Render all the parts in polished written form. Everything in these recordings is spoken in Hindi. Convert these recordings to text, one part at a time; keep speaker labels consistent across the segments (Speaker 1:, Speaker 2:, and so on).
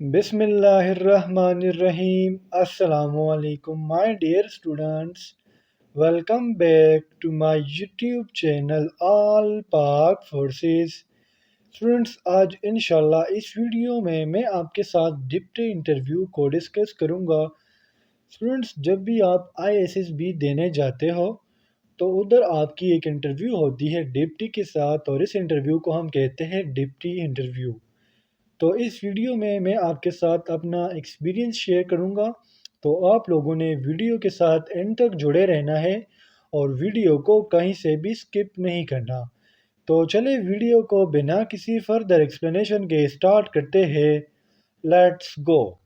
Speaker 1: Bismillahirrahmanirrahim. Assalamualaikum, my dear students. Welcome back to my YouTube channel All Pak Forces. Students आज इंशाल्लाह इस वीडियो में मैं आपके साथ डिप्टी इंटरव्यू को डिस्कस करूंगा। स्टूडेंट्स जब भी आप ISSB देने जाते हो तो उधर आपकी एक इंटरव्यू होती है डिप्टी के साथ और इस इंटरव्यू को हम कहते हैं डिप्टी इंटरव्यू। तो इस वीडियो में मैं आपके साथ अपना एक्सपीरियंस शेयर करूंगा। तो आप लोगों ने वीडियो के साथ एंड तक जुड़े रहना है और वीडियो को कहीं से भी स्किप नहीं करना। तो चले वीडियो को बिना किसी फर्दर एक्सप्लेनेशन के स्टार्ट करते हैं। Let's go.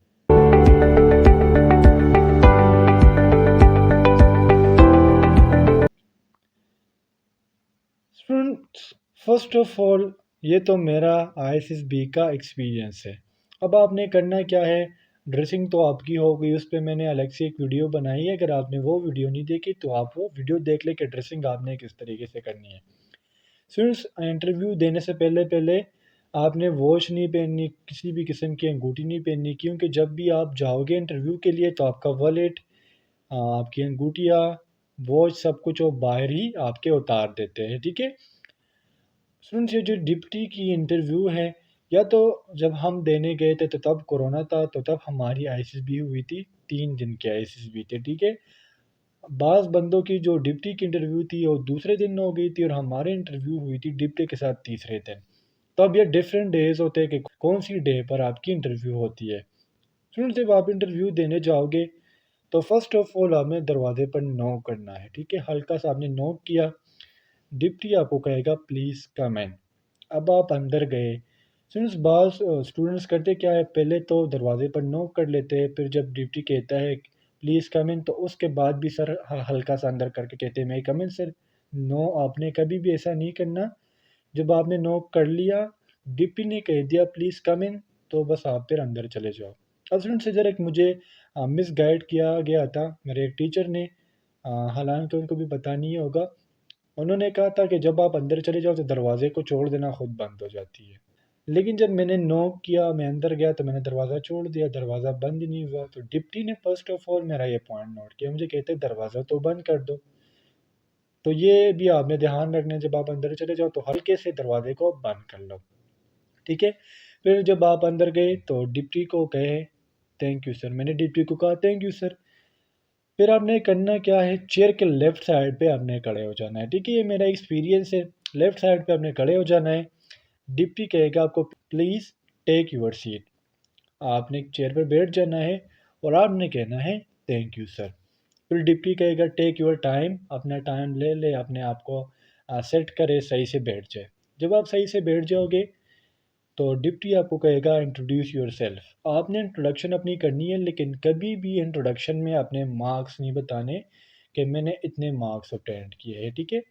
Speaker 1: Students first of all ये तो मेरा ISSB का एक्सपीरियंस है। अब आपने करना क्या है, ड्रेसिंग तो आपकी हो गई, उस पर मैंने अलग से एक वीडियो बनाई है। अगर आपने वो वीडियो नहीं देखी तो आप वो वीडियो देख ले कि ड्रेसिंग आपने किस तरीके से करनी है। स्टूडेंट्स इंटरव्यू देने से पहले पहले आपने वॉच नहीं पहननी, किसी भी किस्म की अंगूठी नहीं पहननी, क्योंकि जब भी आप जाओगे इंटरव्यू के लिए तो आपका वॉलेट, आपकी अंगूठिया, वॉच सब कुछ वो बाहर ही आपके उतार देते हैं। ठीक है स्टूडेंट्स, ये जो डिप्टी की इंटरव्यू है, या तो जब हम देने गए थे तो तब कोरोना था, तो तब हमारी ISSB हुई थी, 3 दिन की ISSB थी। ठीक है, बाज़ बंदों की जो डिप्टी की इंटरव्यू थी वो दूसरे दिन हो गई थी और हमारे इंटरव्यू हुई थी डिप्टी के साथ तीसरे दिन। तो अब ये डिफरेंट डेज होते हैं कि कौन सी डे पर आपकी इंटरव्यू होती है। स्टूडेंट्स जब आप इंटरव्यू देने जाओगे तो फर्स्ट ऑफ ऑल हमें दरवाजे पर नॉक करना है। ठीक है, हल्का सा आपने नॉक किया, डिप्टी आपको कहेगा प्लीज़ कम इन। अब आप अंदर गए। सिंस बाज़ स्टूडेंट्स करते क्या है, पहले तो दरवाजे पर नॉक कर लेते हैं, फिर जब ड्यूटी कहता है प्लीज़ कम इन तो उसके बाद भी सर हल्का सा अंदर करके कहते हैं मे कम इन सर। नो, आपने कभी भी ऐसा नहीं करना। जब आपने नॉक कर लिया, डीपी ने कह दिया प्लीज़ कम इन, तो बस आप फिर अंदर चले जाओ। अब स्टूडेंट्स इधर एक मुझे मिस गाइड किया गया था मेरे एक टीचर ने, हालांकि उनको भी पता नहीं होगा। उन्होंने कहा था कि जब आप अंदर चले जाओ तो दरवाजे को छोड़ देना, खुद बंद हो जाती है। लेकिन जब मैंने नॉक किया, मैं अंदर गया तो मैंने दरवाज़ा छोड़ दिया, दरवाज़ा बंद ही नहीं हुआ। तो डिप्टी ने फर्स्ट ऑफ ऑल मेरा ये पॉइंट नोट किया, मुझे कहते दरवाज़ा तो बंद कर दो। तो ये भी आपने ध्यान रखना है, जब आप अंदर चले जाओ तो हल्के से दरवाजे को बंद कर लो। ठीक है, फिर जब आप अंदर गए तो डिप्टी को कहे थैंक यू सर, मैंने डिप्टी को कहा थैंक यू सर। फिर आपने करना क्या है, चेयर के लेफ्ट साइड पे आपने खड़े हो जाना है। ठीक है, ये मेरा एक्सपीरियंस है। लेफ्ट साइड पे आपने खड़े हो जाना है। डिप्टी कहेगा आपको प्लीज़ टेक योर सीट, आपने एक चेयर पर बैठ जाना है और आपने कहना है थैंक यू सर। फिर डिप्टी कहेगा टेक योर टाइम, अपना टाइम ले ले, अपने आप को सेट करे, सही से बैठ जाए। जब आप सही से बैठ जाओगे तो डिप्टी आपको कहेगा इंट्रोड्यूस योर सेल्फ। आपने इंट्रोडक्शन अपनी करनी है, लेकिन कभी भी इंट्रोडक्शन में अपने मार्क्स नहीं बताने कि मैंने इतने मार्क्स अटेंड किए हैं। ठीक है,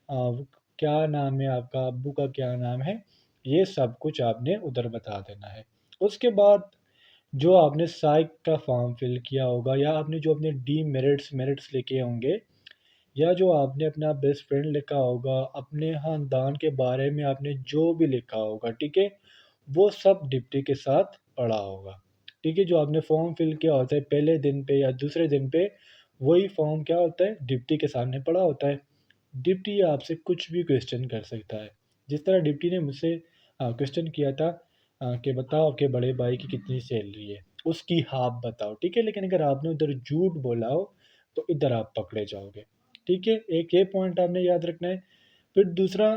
Speaker 1: क्या नाम है आपका, अब्बू का क्या नाम है, ये सब कुछ आपने उधर बता देना है। उसके बाद जो आपने साइक का फॉर्म फिल किया होगा, या आपने जो अपने डी मेरिट्स मेरिट्स लिखे होंगे, या जो आपने अपना बेस्ट फ्रेंड लिखा होगा, अपने ख़ानदान के बारे में आपने जो भी लिखा होगा, ठीक है, वो सब डिप्टी के साथ पढ़ा होगा। ठीक है, जो आपने फॉर्म फिल किया होता है पहले दिन पे या दूसरे दिन पे, वही फॉर्म क्या होता है, डिप्टी के सामने पढ़ा होता है। डिप्टी आपसे कुछ भी क्वेश्चन कर सकता है। जिस तरह डिप्टी ने मुझसे क्वेश्चन किया था कि बताओ आपके बड़े भाई की कितनी सैलरी है, उसकी हाफ बताओ। ठीक है, लेकिन अगर आपने उधर झूठ बोला हो तो इधर आप पकड़े जाओगे। ठीक है, एक ये पॉइंट आपने याद रखना है। फिर दूसरा,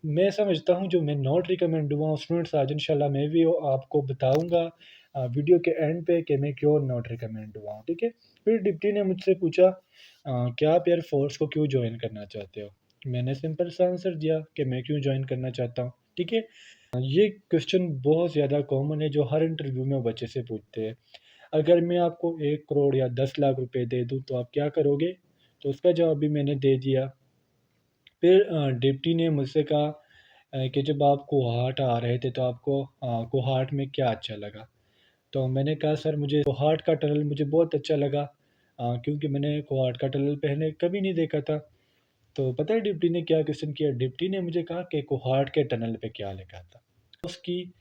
Speaker 1: मैं समझता हूँ जो मैं नॉट रिकमेंड हुआ हूँ स्टूडेंट्स, आज इंशाल्लाह मैं भी आपको बताऊँगा वीडियो के एंड पे कि मैं क्यों नॉट रिकमेंड हुआ हूँ। ठीक है, फिर डिप्टी ने मुझसे पूछा क्या आप एयर फोर्स को क्यों ज्वाइन करना चाहते हो। मैंने सिंपल सा आंसर दिया कि मैं क्यों ज्वाइन करना चाहता हूँ। ठीक है, ये क्वेश्चन बहुत ज़्यादा कॉमन है जो हर इंटरव्यू में वो बच्चे से पूछते हैं। अगर मैं आपको 1 करोड़ या 10 लाख रुपए दे दूँ तो आप क्या करोगे। तो उसका जवाब भी मैंने दे दिया। फिर डिप्टी ने मुझसे कहा कि जब आप कोहाट आ रहे थे तो आपको कोहाट में क्या अच्छा लगा। तो मैंने कहा सर मुझे कोहाट का टनल मुझे बहुत अच्छा लगा, क्योंकि मैंने कोहाट का टनल पहले कभी नहीं देखा था। तो पता है डिप्टी ने क्या क्वेश्चन किया, डिप्टी ने मुझे कहा कि कोहाट के टनल पे क्या लिखा था। उसकी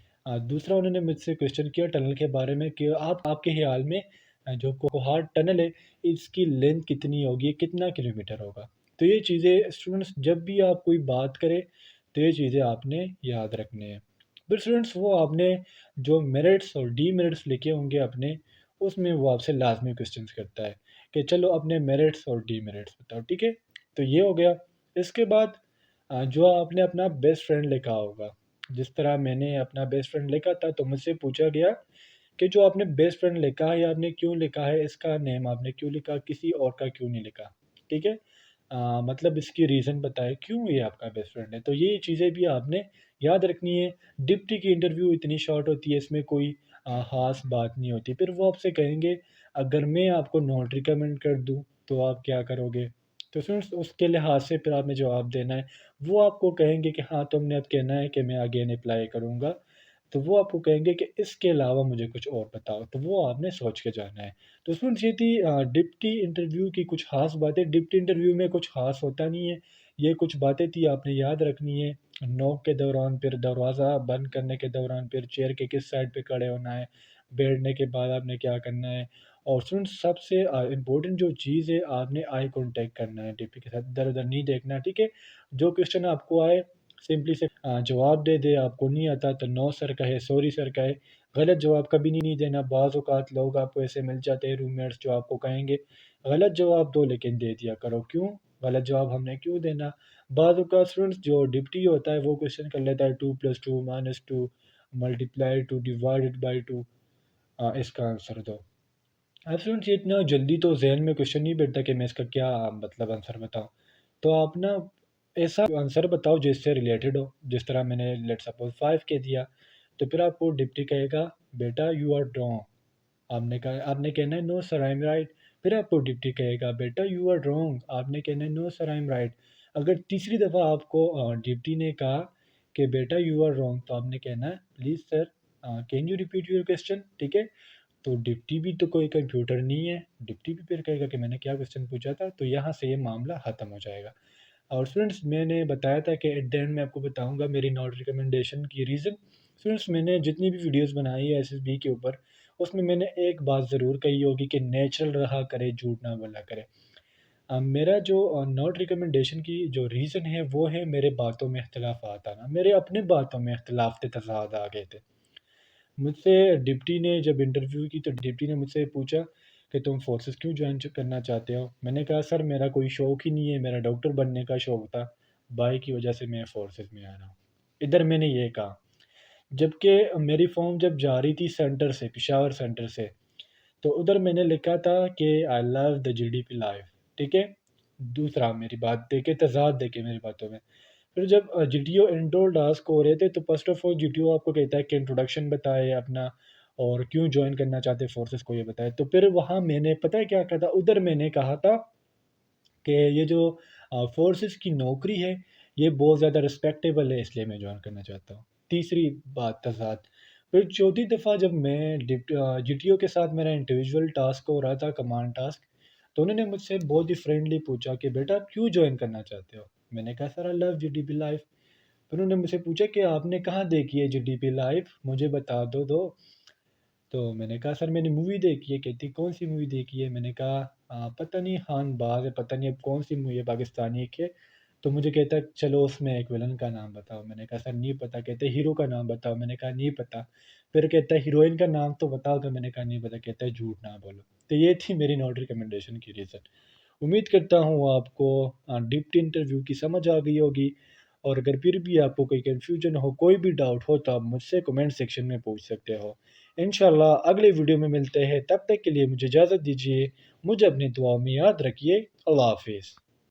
Speaker 1: दूसरा उन्होंने मुझसे क्वेश्चन किया टनल के बारे में कि आपके ख़्याल में जो कोहाट टनल है, इसकी लेंथ कितनी होगी, कितना किलोमीटर होगा? तो ये चीज़ें स्टूडेंट्स जब भी आप कोई बात करें, तो ये चीज़ें आपने याद रखनी है। फिर स्टूडेंट्स वो आपने जो मेरिट्स और डीमेरिट्स लिखे होंगे अपने, उसमें वो आपसे लाज़मी क्वेश्चंस करता है कि चलो अपने मेरिट्स और डीमेरिट्स बताओ, ठीक है? तो ये हो गया। इसके बाद जो आपने अपना बेस्ट फ्रेंड लिखा होगा, जिस तरह मैंने अपना बेस्ट फ्रेंड लिखा था, तो मुझसे पूछा गया कि जो आपने बेस्ट फ्रेंड लिखा है, ये आपने क्यों लिखा है? इसका नेम आपने क्यों लिखा? किसी और का क्यों नहीं लिखा? ठीक है? मतलब इसकी रीज़न बताएँ, क्यों ये आपका बेस्ट फ्रेंड है? तो ये चीज़ें भी आपने याद रखनी है। डिप्टी की इंटरव्यू इतनी शॉर्ट होती है, इसमें कोई ख़ास बात नहीं होती। फिर वो आपसे कहेंगे, अगर मैं आपको नॉट रिकमेंड कर दूँ, तो आप क्या करोगे? तो फ्रेंड्स उसके लिहाज़ से फिर आपने जवाब देना है। वो आपको कहेंगे कि हाँ, तुमने अब कहना है कि मैं अगेन अप्लाई करूँगा। तो वो आपको कहेंगे कि इसके अलावा मुझे कुछ और बताओ, तो वो आपने सोच के जाना है। तो उसमें ये थी डिप्टी इंटरव्यू की कुछ ख़ास बातें। डिप्टी इंटरव्यू में कुछ ख़ास होता नहीं है, ये कुछ बातें थी आपने याद रखनी है। नॉक के दौरान, फिर दरवाज़ा बंद करने के दौरान, फिर चेयर के किस साइड पे खड़े होना है, बैठने के बाद आपने क्या करना है और स्टूडेंट्स सबसे इम्पोर्टेंट जो चीज़ है, आपने आई कॉन्टैक्ट करना है डिप्टी के साथ, इधर-उधर नहीं देखना, ठीक है? जो क्वेश्चन आपको आए सिंपली से जवाब दे दे, आपको नहीं आता तो नो सर कहे, सॉरी सर कहे, गलत जवाब कभी नहीं देना। बाज़ औक़ात लोग आपको ऐसे मिल जाते हैं रूममेट्स जो आपको कहेंगे, गलत जवाब दो लेकिन दे दिया करो, क्यों? गलत जवाब हमने क्यों देना? बाज़ औक़ात स्टूडेंट्स जो डिप्टी होता है वो क्वेश्चन कर लेता है 2 + 2 - 2 मल्टीप्लाई 2 डिवाइडेड बाय 2 इसका आंसर दो। अब स्टूडेंट्स ये इतना जल्दी तो ज़हन में क्वेश्चन नहीं बैठता कि मैं इसका क्या मतलब आंसर बताऊँ। तो आप ना ऐसा आंसर बताओ जिससे रिलेटेड हो, जिस तरह मैंने लेट्स सपोज़ 5 कह दिया, तो फिर आपको डिप्टी कहेगा, बेटा यू आर रॉन्ग। आपने कहना है no sir I am right. फिर आपको डिप्टी कहेगा, बेटा यू आर रॉन्ग। आपने कहना है no sir I am right. अगर तीसरी दफ़ा आपको डिप्टी ने कहा कि बेटा यू आर रॉन्ग, तो आपने कहना है please sir can you repeat your question, ठीक है? तो डिप्टी भी तो कोई कंप्यूटर नहीं है, डिप्टी भी फिर कहेगा कि मैंने क्या क्वेश्चन पूछा था, तो यहाँ से ये मामला ख़त्म हो जाएगा। और स्टूडेंट्स मैंने बताया था कि एट द एंड मैं आपको बताऊँगा मेरी नॉट रिकमेंडेशन की रीज़न। स्टूडेंट्स मैंने जितनी भी वीडियोज़ बनाई है एसएसबी के ऊपर, उसमें मैंने एक बात ज़रूर कही होगी कि नेचुरल रहा करे, झूठ ना बोला करे। मेरा जो नॉट रिकमेंडेशन की जो रीज़न है, वो है मेरे बातों में इख्तिलाफ़ात आना। मेरे अपने बातों में इख्तिलाफ़ थे, तज़ाद आ गए थे। मुझसे डिप्टी ने जब इंटरव्यू की तो डिप्टी ने मुझसे पूछा कि तुम फ़ोर्सेस क्यों जॉइन करना चाहते हो? मैंने कहा सर मेरा कोई शौक ही नहीं है, मेरा डॉक्टर बनने का शौक था। भाई की वजह से मैं फ़ोर्सेस में आ रहा हूँ। इधर मैंने ये कहा। जबकि मेरी फ़ॉर्म जब जा रही थी सेंटर से, पेशावर सेंटर से, तो उधर मैंने लिखा था कि I love the GDP life, ठीक है? दूसरा मेरी बात देखे तज़ाद देखे मेरी बातों में। फिर जब जीटीओ इंट्रो टास्क हो रहे थे तो फर्स्ट ऑफ ऑल जीटीओ आपको कहता है कि इंट्रोडक्शन बताएँ अपना और क्यों जॉइन करना चाहते हैं फोर्सेस को ये बताएँ। तो फिर वहाँ मैंने पता है क्या कहा था? उधर मैंने कहा था कि ये जो फोर्सेस की नौकरी है, ये बहुत ज़्यादा रिस्पेक्टेबल है इसलिए मैं जॉइन करना चाहता हूँ। तीसरी बात तज़ाद। फिर चौथी दफ़ा जब मैं जीटीओ के साथ मेरा इंडिविजुअल टास्क हो रहा था, कमांड टास्क, तो उन्होंने मुझसे बहुत ही फ्रेंडली पूछा कि बेटा आप क्यों जॉइन करना चाहते हो? मैंने कहा sir I love GDP life. फिर उन्होंने मुझसे पूछा कि आपने कहाँ देखी है जीडीपी लाइफ? मुझे बता दो। तो मैंने कहा सर मैंने मूवी देखी है। कहती कौन-सी मूवी देखी है? मैंने कहा पता नहीं खान बाज़ है, पता नहीं अब कौन-सी मूवी है पाकिस्तानी एक है। तो मुझे कहता है चलो उसमें एक विलन का नाम बताओ। मैंने कहा सर नहीं पता। कहते हीरो का नाम बताओ। मैंने कहा नहीं पता। फिर कहता है हीरोइन का नाम तो बताओ, तो मैंने कहा नहीं पता। कहता है झूठ ना बोलो। तो ये थी मेरी नॉट रिकमेंडेशन की रीज़न। उम्मीद करता हूँ आपको डिप्टी इंटरव्यू की समझ आ गई होगी और अगर फिर भी आपको कोई कन्फ्यूजन हो, कोई भी डाउट हो तो आप मुझसे कमेंट सेक्शन में पूछ सकते हो। इंशाल्लाह अगले वीडियो में मिलते हैं, तब तक के लिए मुझे इजाज़त दीजिए। मुझे अपनी दुआओं में याद रखिए। अल्लाह हाफ़िज़।